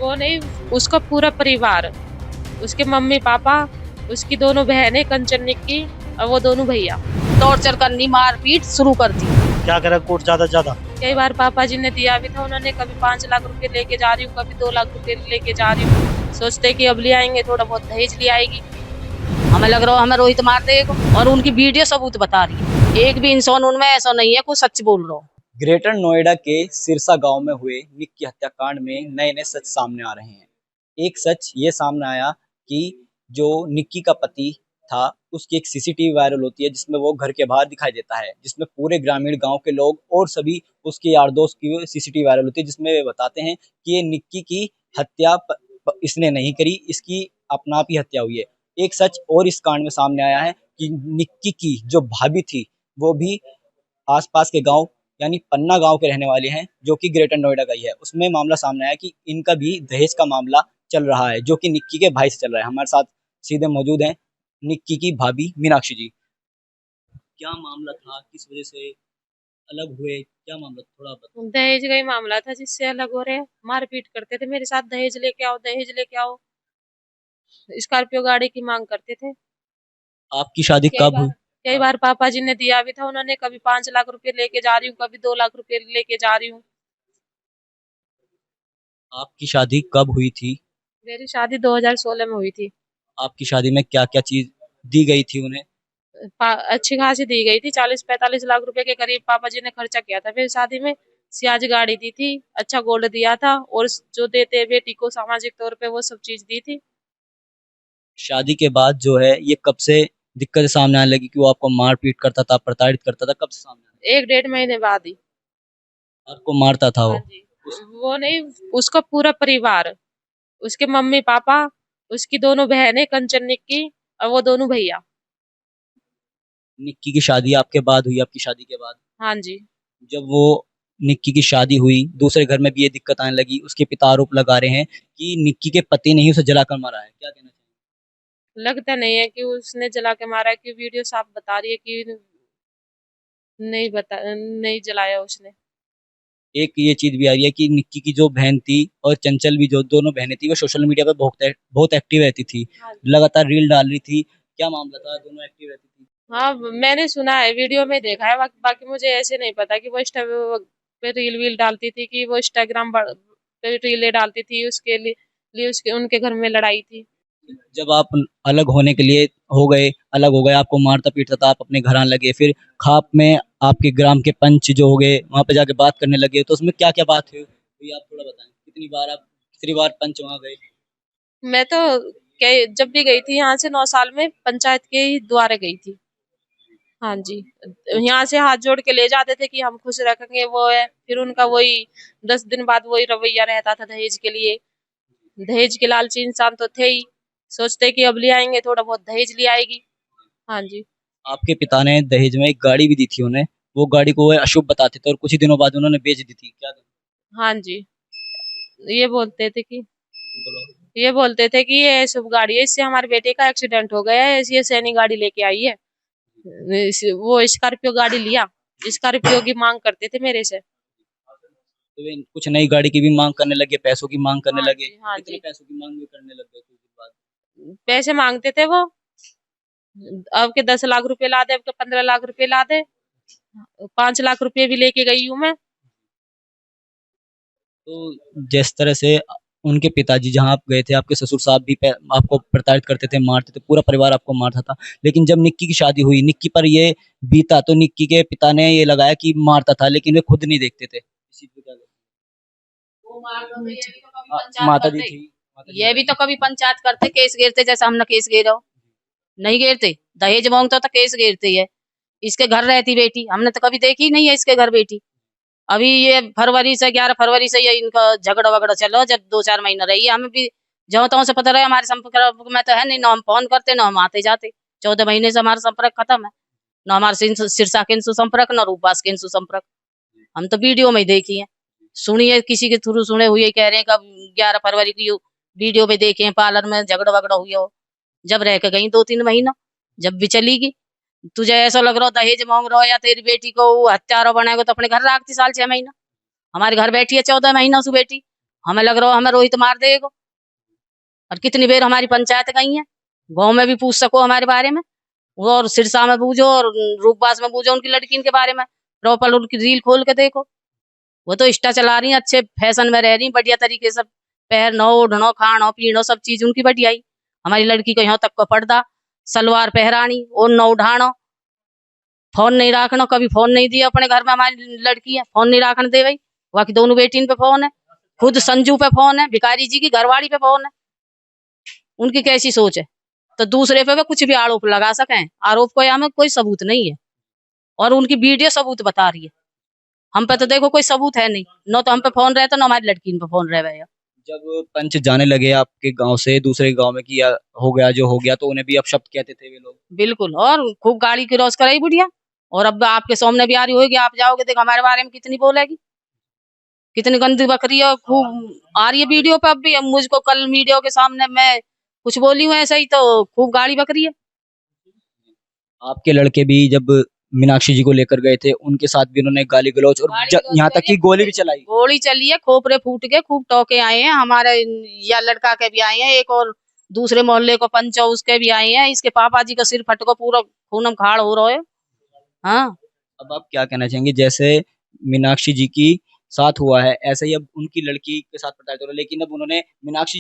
वो नहीं, उसका पूरा परिवार, उसके मम्मी पापा, उसकी दोनों बहनें कंचन निक्की और वो दोनों भैया। टॉर्चर करनी, मारपीट शुरू कर दी। क्या करे कोर्ट ज्यादा से ज्यादा। कई बार पापा जी ने दिया भी था, उन्होंने कभी 5 लाख रुपए लेके जा रही हूँ, कभी 2 लाख रुपए लेके जा रही हूँ। सोचते कि अब ले आएंगे, थोड़ा बहुत दहेज ले आएगी। हमें लग रहा है हमें रोहित मार देगा, और उनकी वीडियो सबूत बता रही है। एक भी इंसान उनमें ऐसा नहीं है कोई सच बोल रहा हो। ग्रेटर नोएडा के सिरसा गांव में हुए निक्की हत्याकांड में नए नए सच सामने आ रहे हैं। एक सच ये सामने आया कि जो निक्की का पति था उसकी एक सीसीटीवी वायरल होती है जिसमें वो घर के बाहर दिखाई देता है, जिसमें पूरे ग्रामीण गांव के लोग और सभी उसके यार दोस्त की सीसीटीवी वायरल होती है, जिसमें वे बताते हैं कि ये निक्की की हत्या इसने नहीं करी, इसकी अपना आप ही हत्या हुई है। एक सच और इस कांड में सामने आया है कि निक्की की जो भाभी थी वो भी आसपास के गांव यानी पन्ना गांव के रहने वाले हैं, जो कि ग्रेटर नोएडा का ही है। उसमें मामला सामने आया कि इनका भी दहेज का मामला चल रहा है, जो कि निक्की के भाई से चल रहा है। हमारे साथ सीधे मौजूद हैं निक्की की भाभी मीनाक्षी जी। क्या मामला था, किस वजह से अलग हुए, क्या मामला थोड़ा बताओ। दहेज का ही मामला था जिससे अलग हो रहे हैं। मारपीट करते थे मेरे साथ, दहेज लेके आओ, दहेज लेके आओ। स्कॉर्पियो गाड़ी की मांग करते थे। आपकी शादी कब हुई? कई बार पापा जी ने दिया भी था, उन्होंने कभी 5 लाख रुपए लेके जा रही हूँ, कभी 2 लाख रुपए लेके जा रही हूँ। आपकी शादी कब हुई थी? मेरी शादी 2016 में हुई थी। आपकी शादी में क्या क्या चीज दी गई थी उन्हें? अच्छी खासी दी गई थी, 40-45 लाख रुपए के करीब पापा जी ने खर्चा किया था मेरी शादी में। सियाज गाड़ी दी थी, अच्छा गोल्ड दिया था, और जो देते बेटी को सामाजिक तौर पे वो सब चीज दी थी। शादी के बाद जो है ये कब से दिक्कत सामने आने लगी कि वो आपको मार पीट करता था, प्रताड़ित करता था, कब से सामने आने 1-1.5 महीने बाद ही। लगा? आपको मारता था हाँ वो? जी। वो नहीं, उसका पूरा परिवार, उसके मम्मी पापा, उसकी दोनों बहनें कंचन निक्की और वो दोनों भैया। निक्की की शादी आपके बाद हुई, आपकी शादी के बाद हाँ जी। जब वो निक्की की शादी हुई, दूसरे घर में भी ये दिक्कत आने लगी, उसके पिता आरोप लगा रहे हैं कि निक्की के पति ने ही उसे जलाकर मारा है। क्या कहना चाहिए? लगता नहीं है कि उसने जला के मारा, कि वीडियो साफ बता रही है कि नहीं जलाया उसने। एक ये चीज भी आ रही है कि निक्की की जो बहन थी और चंचल भी, जो दोनों बहनें थी, वो सोशल मीडिया पर बहुत एक्टिव रहती थी, हाँ, लगातार रील डाल रही थी। क्या मामला था, दोनों एक्टिव रहती थी? हाँ, मैंने सुना है, वीडियो में देखा है। बाकी मुझे ऐसे नहीं पता कि वो इंस्टा पे रील वील डालती थी, कि वो इंस्टाग्राम पे रीलें डालती थी। उसके लिए उसके उनके घर में लड़ाई थी। जब आप अलग होने के लिए अलग हो गए, आपको मारता पीटता था, आप अपने घर आने लगे, फिर खाप में आपके ग्राम के पंच जो हो गए वहां पे जाके बात करने लगे, तो उसमें क्या क्या बात हुई ये आप थोड़ा बताएं। कितनी बार पंच वहां गए? मैं तो जब भी गई थी यहाँ से 9 साल में, पंचायत के ही द्वारे गई थी। हाँ जी। यहाँ से हाथ जोड़ के ले जाते थे कि हम खुश रखेंगे, वो है। फिर उनका वही 10 दिन बाद वही रवैया रहता था दहेज के लिए। दहेज के लालची इंसान तो थे ही। सोचते कि अब ले आएंगे, थोड़ा बहुत दहेज ले आएगी। हाँ जी। आपके पिता ने दहेज में एक गाड़ी भी दी थी उन्हें, वो गाड़ी को वो अशुभ बताते थे और कुछ ही दिनों बाद उन्होंने बेच दी थी। क्या हाँ जी। ये बोलते थे कि बोलो। ये शुभ गाड़ी है, इससे हमारे बेटे का एक्सीडेंट हो गया है, ये सैनी गाड़ी लेके आई है। वो स्कॉर्पियो गाड़ी लिया। स्कॉर्पियो की मांग करते थे मेरे से। तो वे कुछ नई गाड़ी की भी मांग करने लगे, पैसों की मांग करने हाँ लगे। जी, हाँ कितने जी। पैसों की मांग भी करने लग गए कुछ दिन बाद? पैसे मांगते थे वो। अब के 10 लाख रुपए ला दे, अब के 15 लाख रुपए ला दे। 5 लाख रुपए भी लेके गई हूँ मैं। तो जिस तरह से उनके पिताजी, जहाँ आप गए थे, आपके ससुर साहब भी आपको प्रताड़ित करते थे, मारते थे, पूरा परिवार आपको मारता था, लेकिन जब निक्की की शादी हुई, निक्की पर ये बीता, तो निक्की के पिता ने ये लगाया कि मारता था, लेकिन वे खुद नहीं देखते थे। इसी पे क्या माता दी थी? ये भी तो कभी पंचायत करते, केस घेरते, जैसा हमने केस घेरा हो। नहीं घेरते, दहेज मांगता तो केस घेरते है। इसके घर रहती बेटी, हमने तो कभी देखी नहीं है इसके घर बेटी। अभी ये फरवरी से 11 फरवरी से ये इनका झगड़ा वगड़ा चलो, जब 2-4 महीना रही है, हमें भी जहाँ तहाँ से पता रहे। हमारे संपर्क में तो है नहीं, ना हम फोन करते, ना हम आते जाते। 14 महीने से हमारा संपर्क खत्म है। ना हमारे सिरसा के इनसे संपर्क, ना रूपास के इनसे संपर्क। हम तो वीडियो में ही देखी है, सुनिए, किसी के थ्रू सुने हुए कह रहे हैं कि 11 फरवरी की वीडियो में देखे हैं, पार्लर में झगड़ा वगड़ा हुआ हो। जब रह के गई 2-3 महीना, जब भी चली गई। तुझे ऐसा लग रहा हो दहेज मांग रहा हो या तेरी बेटी को हत्यारा बनाएगा, तो अपने घर रखती 6 साल 6 महीना। हमारे घर बैठी है 14 महीना से बेटी, हमें लग रहा है हमें रोहित मार देगा। और कितनी बार हमारी पंचायत गई है, गांव में भी पूछ सको हमारे बारे में, और सिरसा में पूछो और रूपबास में पूछो उनकी लड़की के बारे में, प्रॉपर उनकी रील खोल के देखो। वो तो इंस्टा चला रही है, अच्छे फैशन में रह रही, बढ़िया तरीके से पहनो ओढ़नो खानो पीनो सब चीज उनकी बढ़िया ही। हमारी लड़की को यहाँ तक का पर्दा सलवार पहरानी और न उठानो, फोन नहीं रखना, कभी फोन नहीं दिया अपने घर में। हमारी लड़की है फोन नहीं रखने दे भाई, बाकी दोनों बेटी पे फोन है, खुद संजू पे फोन है, भिखारी जी की घरवाली पे फोन है। उनकी कैसी सोच है, तो दूसरे पे कुछ भी आरोप लगा सकें। आरोप को हमें कोई सबूत नहीं है, और उनकी वीडियो सबूत बता रही है। हम पे तो देखो कोई सबूत है नहीं, न तो हम पे फोन रहता न हमारी लड़की पे फोन रहे भैया। जब पंच जाने लगे आपके गांव से दूसरे गांव में किया हो गया जो हो गया, तो उन्हें भी अपशब्द कहते थे वे लोग? बिल्कुल, और खूब गाड़ी क्रॉस कराई बुढ़िया, और अब आपके सामने भी आ रही होगी, आप जाओगे देखो हमारे बारे में कितनी बोलेगी, कितनी गंदी बकरी है। खूब आ रही है वीडियो पे, अब भी मुझको कल वीडियो के सामने मैं कुछ बोली हूँ ऐसा ही, तो खूब गाड़ी बकरी है। आपके लड़के भी जब मीनाक्षी जी को लेकर गए थे, उनके साथ भी उन्होंने गाली गलौज और यहाँ तक कि गोली भी चलाई। गोली चली है, खोपरे फूट के खूब टोके आए हैं हमारे, या लड़का के भी आए हैं, एक और दूसरे मोहल्ले को पंचो उसके भी आए हैं। इसके पापा जी का सिर फट को पूरा खूनम खाड़ हो रहा है। हाँ, अब आप क्या कहना चाहेंगे, जैसे मीनाक्षी जी की साथ हुआ है ऐसे ही अब उनकी लड़की के साथ प्रताड़ित हो रहा है, लेकिन अब उन्होंने मीनाक्षी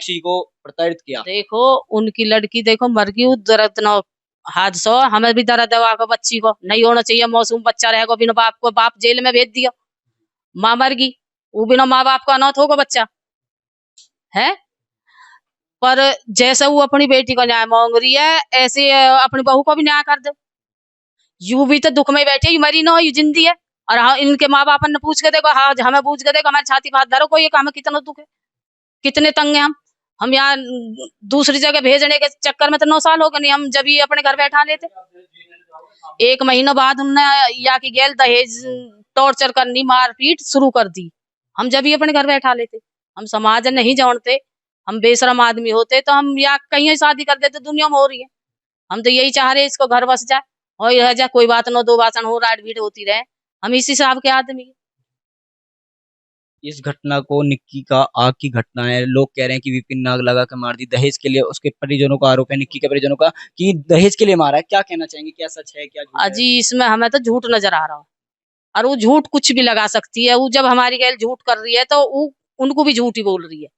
जी को प्रताड़ित किया। देखो उनकी लड़की देखो मर गई, दर्द न हादसा, हमें भी दर्द है को बच्ची को, नहीं होना चाहिए। मासूम बच्चा रहेगा बिना बाप को, बाप जेल में भेज दिया, माँ मर गई, वो बिना माँ बाप का अनाथ होगा बच्चा है। पर जैसे वो अपनी बेटी को न्याय मांग रही है, ऐसे अपनी बहू को भी न्याय कर दो। यू भी तो दुख में बैठे, यू मरी ना हो, यू जिंदी है। और हाँ, इनके माँ बाप ने पूछ के देखो, हाँ हमें पूछ के देखो, हमारी छाती पर हाथ धरो, कोई हमें कितना दुख है, कितने तंग है हम यहाँ दूसरी जगह भेजने के चक्कर में तो 9 साल हो गए नहीं, हम जब ही अपने घर बैठा लेते। 1 महीना बाद उनने या की गैल दहेज टॉर्चर करनी मारपीट शुरू कर दी, हम जब ही अपने घर बैठा लेते। हम समाज नहीं जानते, हम बेशरम आदमी होते तो हम या कहीं शादी कर देते, दुनिया में हो रही है। हम तो यही चाह रहे इसको घर बस जाए और यह जाए, कोई बात न, 2 भाषण हो, राट भीड़ होती रहे, हम इसी हिसाब के आदमी हैं। इस घटना को निक्की का आग की घटना है। लोग कह रहे हैं कि विपिन नाग लगा के मार दी दहेज के लिए, उसके परिजनों का आरोप है, निक्की के परिजनों का, कि दहेज के लिए मारा है। क्या कहना चाहेंगे, क्या सच है क्या झूठ है? अजी इसमें हमें तो झूठ नजर आ रहा है, और वो झूठ कुछ भी लगा सकती है। वो जब हमारी गैल झूठ कर रही है तो वो उनको भी झूठ ही बोल रही है,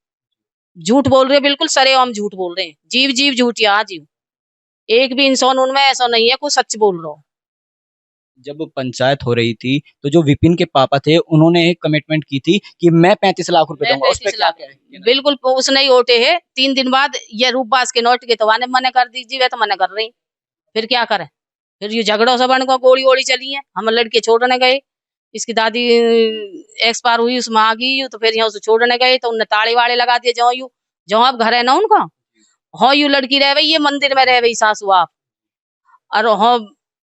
झूठ बोल रही है, बिल्कुल सरेआम झूठ बोल रहे हैं। जीव जीव झूठ, हाँ जीव, एक भी इंसान उनमें ऐसा नहीं है कोई सच बोल रहा हो। जब पंचायत हो रही थी तो जो विपिन के पापा थे उन्होंने एक कमिटमेंट की थी कि मैं 35 लाख रुपए दूंगा, उस पे क्या कहेंगे? बिल्कुल उसने ही ओटे है। 3 दिन बाद ये रूपबास के नोट के तो वाने मना कर दीजिए, वे तो मना कर रही, फिर क्या करे। फिर ये झगड़ों से बन को गोली ओली चली है, हम लड़के छोड़ने गए, इसकी दादी एक्सपायर हुई, उसमें आ गई, तो फिर यहाँ से छोड़ने गए तो उनने ताले वाले लगा दिए। जो अब घर है ना उनका, हाँ यू लड़की रह गई, ये मंदिर में रह गई सासू आप, और हाँ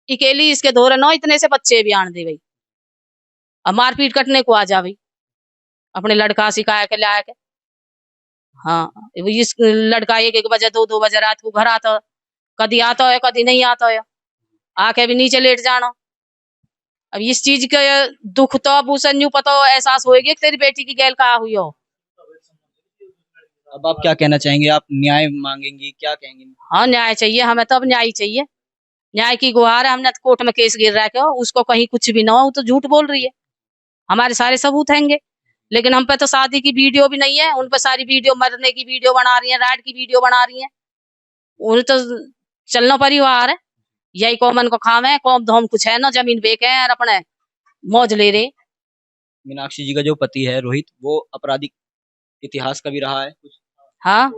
अकेली इसके धोरे ना इतने से बच्चे भी आन दे गई, अब मारपीट कटने को आ जा भाई, अपने लड़का सिखाया के लाया के। हाँ, वो इस लड़का 1-1 बजे 2-2 बजे रात को घर आता, कभी आता है कभी नहीं आता है, आके भी नीचे लेट जाना। अब इस चीज का दुख तो अब उसे न्यू पता एहसास होएगी कि तेरी बेटी की गैल कहा हुई हो। अब आप क्या कहना चाहेंगे, आप न्याय मांगेंगी, क्या कहेंगे? हाँ न्याय चाहिए हमें, तब न्याय चाहिए, न्याय की गुहार है। हमने तो कोर्ट में केस गिर रहा है, उसको कहीं कुछ भी ना हो, तो झूठ बोल रही है, हमारे सारे सबूत हैंगे। लेकिन हम पे तो शादी की वीडियो भी नहीं है, उन पे सारी वीडियो मरने की वीडियो बना रही है, राइड की वीडियो बना रही है। उन्हें तो चलना परिवार है, यही कॉमन को खाम है, कौम धोम कुछ है ना, जमीन बेचे हैं और अपने मौज ले रहे। मीनाक्षी जी का जो पति है रोहित, वो आपराधिक इतिहास का भी रहा है कुछ? हाँ,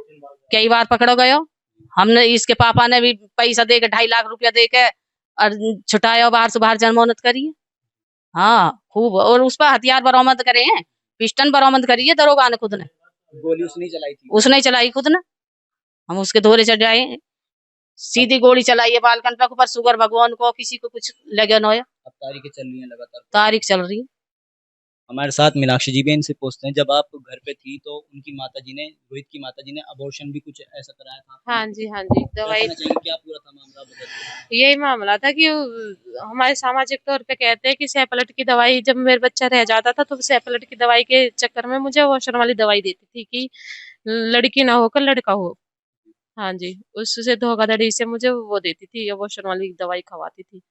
कई बार पकड़ो गए हो, हमने इसके पापा ने भी पैसा दे के 2.5 लाख रुपया दे के और छुटाया, बाहर से बाहर जमानत करी है। हाँ खूब, और उस पर हथियार बरामद करे हैं, पिस्टन बरामद करी है दरोगा ने खुद ने, गोली उसने ही चलाई थी? उसने चलाई खुद ने, हम उसके दौरे चढ़ जाए, सीधी गोली चलाई है बालकन पे, पर शुगर भगवान को किसी को कुछ लगे न हो। अब तारीखें चल रही हैं लगातार। तारीख चल रही है। हमारे साथ मीनाक्षी जी भी, इनसे पूछते हैं, जब आप घर पे थी तो उनकी माताजी ने, रोहित की माताजी ने अबॉर्शन भी कुछ ऐसा कराया था आपने? हाँ जी, हाँ जी, क्या दवाई। कहना चाहेंगे, क्या पूरा था मामला, बताइए। यही मामला था कि हमारे सामाजिक तौर पे कहते हैं कि सैपलट की दवाई, जब मेरा बच्चा रह जाता था तो सैपलट की दवाई के चक्कर में मुझे अबॉर्शन वाली दवाई देती थी कि लड़की ना होकर लड़का हो। हाँ जी, उससे धोखाधड़ी से मुझे वो देती थी, अबॉर्शन वाली दवाई खवाती थी।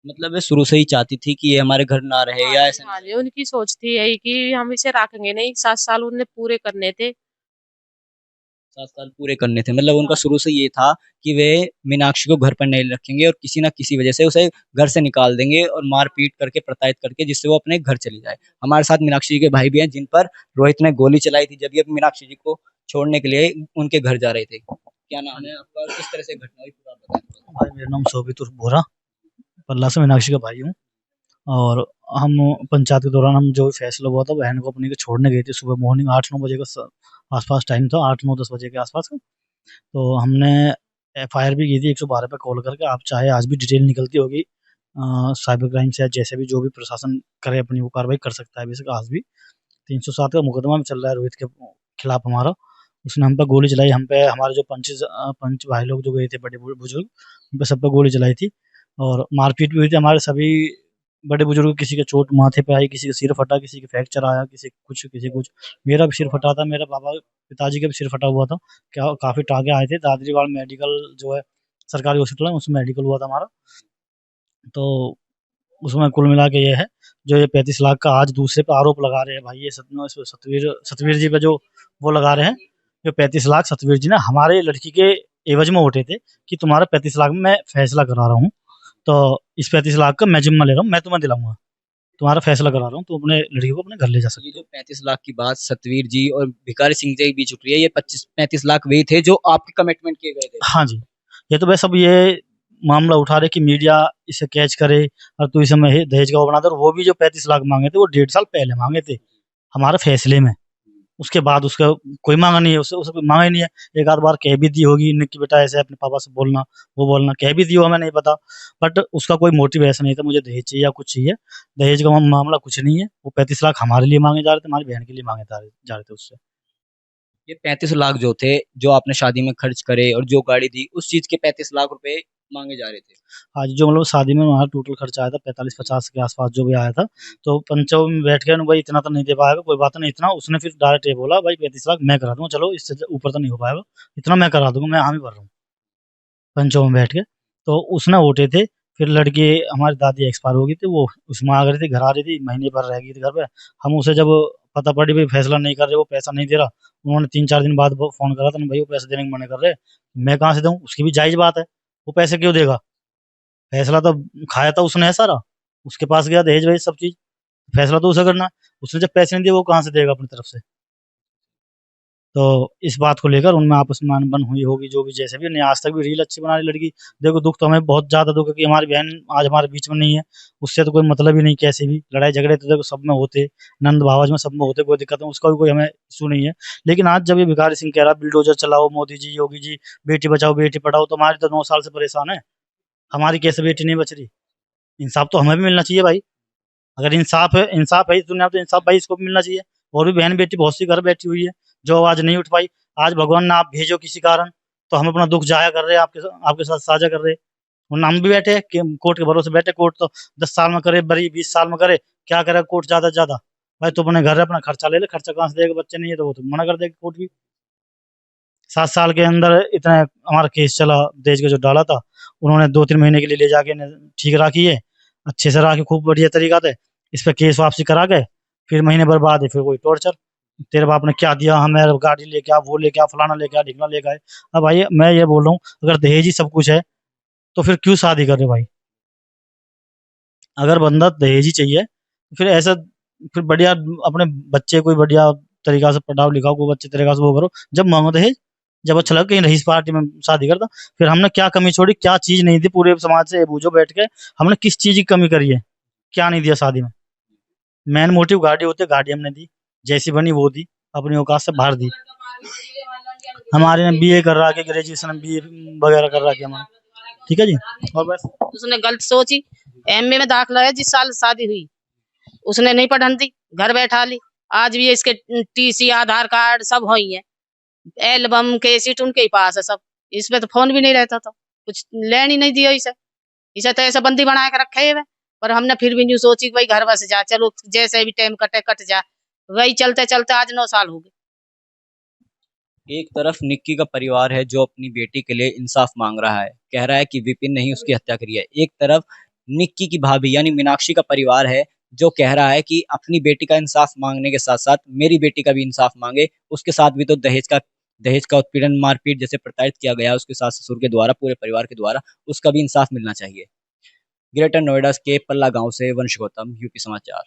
मतलब वे शुरू से ही चाहती थी कि ये हमारे घर ना रहे हाँ या जी, ऐसा नहीं हाँ जी, रहे? उनकी सोच थी यही कि हम इसे रखेंगे नहीं, 7 साल उन्हें पूरे करने थे। 7 साल पूरे करने थे, मतलब उनका हाँ शुरू से ये था कि वे मीनाक्षी को घर पर नहीं रखेंगे और किसी ना किसी वजह से उसे घर से निकाल देंगे और मार पीट करके, प्रताड़ित करके, जिससे वो अपने घर चली जाए। हमारे साथ मीनाक्षी जी के भाई भी हैं, जिन पर रोहित ने गोली चलाई थी जब ये मीनाक्षी जी को छोड़ने के लिए उनके घर जा रहे थे। क्या नाम है आपका और किस तरह से घटना हुई, पूरा बताएं। भाई मेरा नाम शोभित उर्फ बोरा, पल्ला से मीनाक्षी का भाई हूँ। और हम पंचायत के दौरान हम जो भी फैसला हुआ था, बहन को अपनी को छोड़ने गए थे सुबह मॉर्निंग 8-9 बजे का आसपास टाइम था, 8-9-10 बजे के आसपास का। तो हमने एफआईआर भी की थी 112 पे कॉल करके। आप चाहे आज भी डिटेल निकलती होगी साइबर क्राइम से, या जैसे भी जो भी प्रशासन करे अपनी वो कार्रवाई कर सकता है। अभी आज भी 307 का मुकदमा भी चल रहा है रोहित के खिलाफ हमारा। उसने हम पे गोली चलाई, हम पे हमारे जो पंच भाई लोग जो गए थे, बड़े बुजुर्ग, उन पे सब पे गोली चलाई थी और मारपीट भी हुई थी। हमारे सभी बड़े बुजुर्ग, किसी के चोट माथे पे आई, किसी का सिर फटा, किसी के फ्रैक्चर आया, किसी कुछ। मेरा भी सिर फटा था, मेरा पापा पिताजी का भी सिर फटा हुआ था। क्या काफी टाँगे आए थे। दादरीवाल मेडिकल जो है सरकारी हॉस्पिटल है, उसमें मेडिकल हुआ था हमारा। तो उसमें कुल मिला के ये है, जो ये 35 लाख का आज दूसरे पे आरोप लगा रहे हैं भाई, ये सतवीर सतवीर जी पे जो वो लगा रहे हैं, जो 35 लाख सतवीर जी ने हमारे लड़की के एवज में उठे थे कि तुम्हारा 35 लाख में मैं फैसला करा रहा हूँ, तो इस 35 लाख का मैं जिम्मा ले रहा हूँ, मैं तुम्हें दिलाऊंगा, तुम्हारा फैसला करा रहा हूँ, तो अपने लड़की को अपने घर ले जा ये सकते जो हो। 35 लाख की बात सतवीर जी और भिखारी सिंह जी के बीच उठ रही है, ये 25-35 लाख वही थे जो आपके कमिटमेंट किए गए थे? हाँ जी, ये तो बस अब ये मामला उठा रहे कि मीडिया इसे कैच करे और तू इसे मैं दहेज का वो बना दे। और वो भी जो 35 लाख मांगे थे वो 1.5 साल पहले मांगे थे हमारे फैसले में। उसके बाद उसका कोई मांगा नहीं है, उसे कोई मांगा ही नहीं है। एक आध बार कह भी दी होगी निक्की बेटा ऐसे अपने पापा से बोलना, वो बोलना कह भी दी हो, हमें नहीं पता। बट उसका कोई मोटिव ऐसा नहीं था मुझे दहेज चाहिए या कुछ चाहिए। दहेज का मामला कुछ नहीं है। वो 35 लाख हमारे लिए मांगे जा रहे थे, हमारी बहन के लिए मांगे जा रहे थे उससे। ये 35 लाख जो थे, जो आपने शादी में खर्च करे और जो गाड़ी दी, उस चीज के 35 लाख रुपए मांगे जा रहे थे? आज जो मतलब शादी में हमारा टोटल खर्चा आया था 45-50 के आसपास जो भी आया था। तो पंचों में बैठ के भाई इतना तो नहीं दे पाएगा, कोई बात नहीं इतना। उसने फिर डायरेक्ट ये बोला भाई 35 लाख मैं करा दूंगा, चलो इससे ऊपर तो नहीं हो पाएगा, इतना मैं करा दूंगा, मैं हामी भर रहा हूँ पंचों में बैठ के। तो उसने वोटे थे। फिर लड़की हमारी दादी एक्सपायर हो गई थी, वो उसमें आ गई थी, घर आ रही थी, महीने भर रह गई थी घर पे। हम उसे जब पता पड़ी भाई फैसला नहीं कर रहे, वो पैसा नहीं दे रहा, उन्होंने 3-4 दिन बाद फोन करा था, भाई वो पैसे देने को मना कर रहे, मैं कहाँ से दूँ, उसकी भी जायज बात है, वो पैसे क्यों देगा, फैसला तो खाया था उसने है सारा, उसके पास गया दहेज वहेज सब चीज, फैसला तो उसे करना है। उसने जब पैसे नहीं दिए वो कहाँ से देगा अपनी तरफ से। तो इस बात को लेकर उनमें आपस में अनबन हुई होगी, जो भी जैसे भी नहीं, आज तक भी रील अच्छी बना रही लड़की। देखो दुख तो हमें बहुत ज्यादा दुख है कि हमारी बहन आज हमारे बीच में नहीं है। उससे तो कोई मतलब ही नहीं, कैसे भी लड़ाई झगड़े तो देखो सब में होते, नंद भावज में सब में होते, कोई दिक्कत नहीं, उसका भी कोई हमें इशू नहीं है। लेकिन आज जब ये भिखारी सिंह कह रहा बिल्डोजर चलाओ मोदी जी योगी जी, बेटी बचाओ बेटी पढ़ाओ, तो हमारी तो 9 साल से परेशान है, हमारी कैसे बेटी नहीं बच रही। इंसाफ तो हमें भी मिलना चाहिए भाई। अगर इंसाफ है इस दुनिया में, तो इंसाफ भाई इसको भी मिलना चाहिए। और भी बहन बेटी बहुत सी घर बैठी हुई है जो आवाज नहीं उठ पाई। आज भगवान ने आप भेजो किसी कारण, तो हम अपना दुख जाया कर रहे हैं, आपके साथ साझा कर रहे हैं। वरना हम भी बैठे हैं कि कोर्ट के भरोसे बैठे, कोर्ट तो 10 साल में करे बरी, 20 साल में करे, क्या करे कोर्ट ज्यादा से ज्यादा। भाई तू अपने घर है, अपना खर्चा ले ले, खर्चा कहाँ से देगा, बच्चे नहीं है तो वो तो मना कर देगा कोर्ट भी। 7 साल के अंदर इतना हमारा केस चला, दहेज का जो डाला था, उन्होंने 2-3 महीने के लिए ले जाके ठीक राखी है, अच्छे से राखी खूब बढ़िया तरीका से। इस पर केस वापसी करा गए, फिर महीने भर बाद है फिर वही टॉर्चर, तेरे बाप ने क्या दिया हमें, गाड़ी लेके आ, वो लेके आ, फलाना लेके आ, ढिकना लेके आए। अब भाई मैं ये बोल रहा हूँ, अगर दहेज ही सब कुछ है तो फिर क्यों शादी कर रहे भाई। अगर बंदा दहेज ही चाहिए तो फिर ऐसा, फिर बढ़िया अपने बच्चे कोई बढ़िया तरीका से पढ़ाओ लिखाओ, कोई अच्छे तरीका से वो करो। जब मांगो दहेज, जब अच्छा लगा कहीं रईस पार्टी में शादी करता, फिर हमने क्या कमी छोड़ी, क्या चीज नहीं दी पूरे समाज से बूझो बैठ के, हमने किस चीज की कमी करी है, क्या नहीं दिया शादी में। मेन मोटिव गाड़ी होते, गाड़ी हमने दी, जैसी बनी वो दी, अपनी औकात से बाहर दी। हमारे ने बीए कर रहा है, ग्रेजुएशन बीए वगैरह कर रहा है हमारा, ठीक है जी। और बस उसने गलत सोची। एमए में दाखिला है, जिस साल शादी हुई उसने नहीं पढ़न दी, घर बैठा ली। आज भी इसके टीसी, आधार कार्ड सब हो ही है, एल्बम, कैसेट उनके ही पास है सब। इसमें तो फोन भी नहीं रहता था, कुछ लेन ही नहीं दिया इसे। इसे तो ऐसा बंदी बना के रखे है, पर हमने फिर भी नहीं सोची कि भाई घर बस जा, चलो जैसे भी टाइम कटे कट जा। वही चलते चलते आज 9 साल हो गए। एक तरफ निक्की का परिवार है जो अपनी बेटी के लिए इंसाफ मांग रहा है, कह रहा है कि विपिन ने ही उसकी हत्या करी है। एक तरफ निक्की की भाभी यानी मीनाक्षी का परिवार है जो कह रहा है कि अपनी बेटी का इंसाफ मांगने के साथ साथ मेरी बेटी का भी इंसाफ मांगे। उसके साथ भी तो दहेज का उत्पीड़न, मारपीट जैसे प्रताड़ित किया गया उसके सास ससुर के द्वारा, पूरे परिवार के द्वारा, उसका भी इंसाफ मिलना चाहिए। ग्रेटर नोएडा के पल्ला गांव से वंश गौतम, यूपी समाचार।